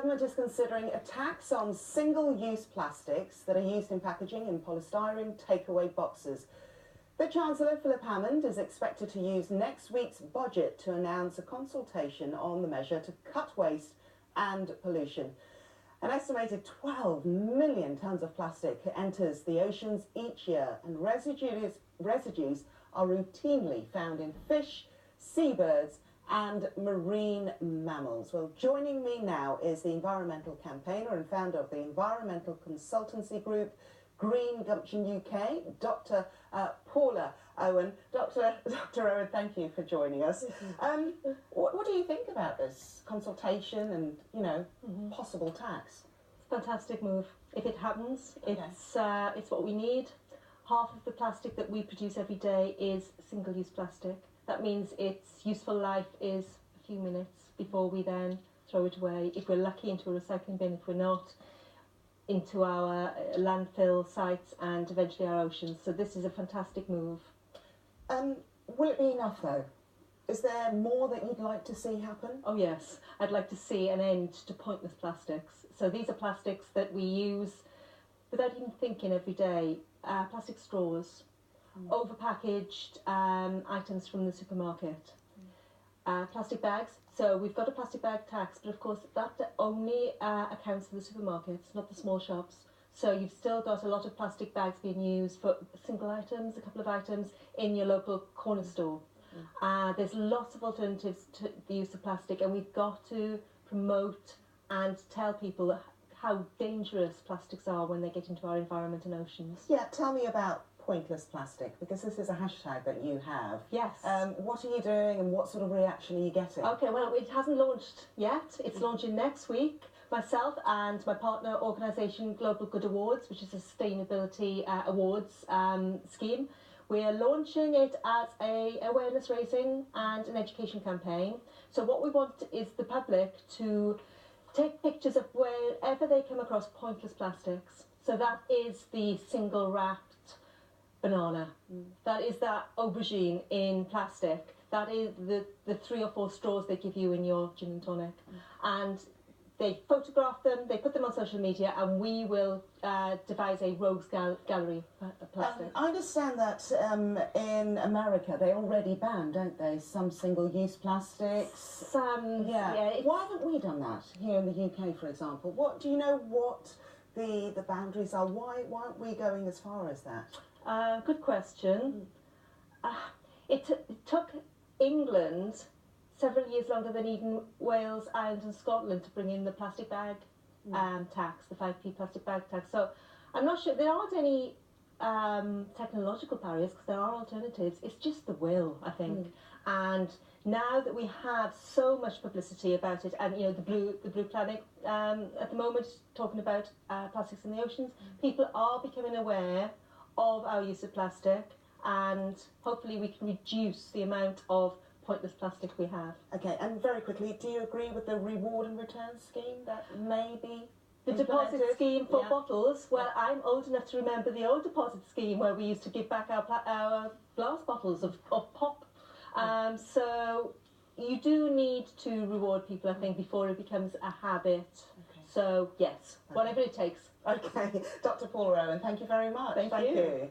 government is considering a tax on single-use plastics that are used in packaging in polystyrene takeaway boxes. The Chancellor, Philip Hammond, is expected to use next week's budget to announce a consultation on the measure to cut waste and pollution. An estimated 12 million tonnes of plastic enters the oceans each year, and residues are routinely found in fish, seabirds and marine mammals. Well, joining me now is the environmental campaigner and founder of the environmental consultancy group Green Gumption UK, Dr. Paula Owen. Dr. Owen, thank you for joining us. What do you think about this consultation and, you know, possible tax? Fantastic move. If it happens, it's what we need. Half of the plastic that we produce every day is single-use plastic. That means its useful life is a few minutes before we then throw it away. If we're lucky, into a recycling bin. If we're not, into our landfill sites and eventually our oceans. So this is a fantastic move. Will it be enough though? Is there more that you'd like to see happen? Oh yes, I'd like to see an end to pointless plastics. So these are plastics that we use without even thinking every day. Plastic straws, overpackaged items from the supermarket, plastic bags. So we've got a plastic bag tax, but of course that only accounts for the supermarkets, not the small shops. So you've still got a lot of plastic bags being used for single items, a couple of items in your local corner store. There's lots of alternatives to the use of plastic, and we've got to promote and tell people how dangerous plastics are when they get into our environment and oceans. Yeah, tell me about pointless plastic, because this is a hashtag that you have. Yes. What are you doing and what sort of reaction are you getting? Okay, well, it hasn't launched yet. It's launching next week. Myself and my partner organisation Global Good Awards, which is a sustainability awards scheme, we're launching it as a awareness raising and an education campaign. So what we want is the public to take pictures of wherever they come across pointless plastics. So that is the single wrapped banana. That is that aubergine in plastic. That is the 3 or 4 straws they give you in your gin and tonic. And they photograph them, they put them on social media, and we will devise a rogues gallery of plastic. I understand that in America they already ban, don't they, some single-use plastics? Yeah. Why haven't we done that here in the UK, for example? What do you know? What the boundaries are? Why aren't we going as far as that? Good question. It took England several years longer than even Wales, Ireland and Scotland to bring in the plastic bag tax, the 5p plastic bag tax. So I'm not sure, there aren't any technological barriers because there are alternatives. It's just the will, I think. And now that we have so much publicity about it, and you know, the Blue Planet at the moment talking about plastics in the oceans, people are becoming aware of our use of plastic, and hopefully we can reduce the amount of pointless plastic we have. Okay, and very quickly, do you agree with the reward and return scheme that may be the deposit scheme for bottles? Well, I'm old enough to remember the old deposit scheme where we used to give back our glass bottles of pop. So you do need to reward people, I think, before it becomes a habit. So yes, whatever it takes. Okay, Dr. Paula Owen, thank you very much. Thank you.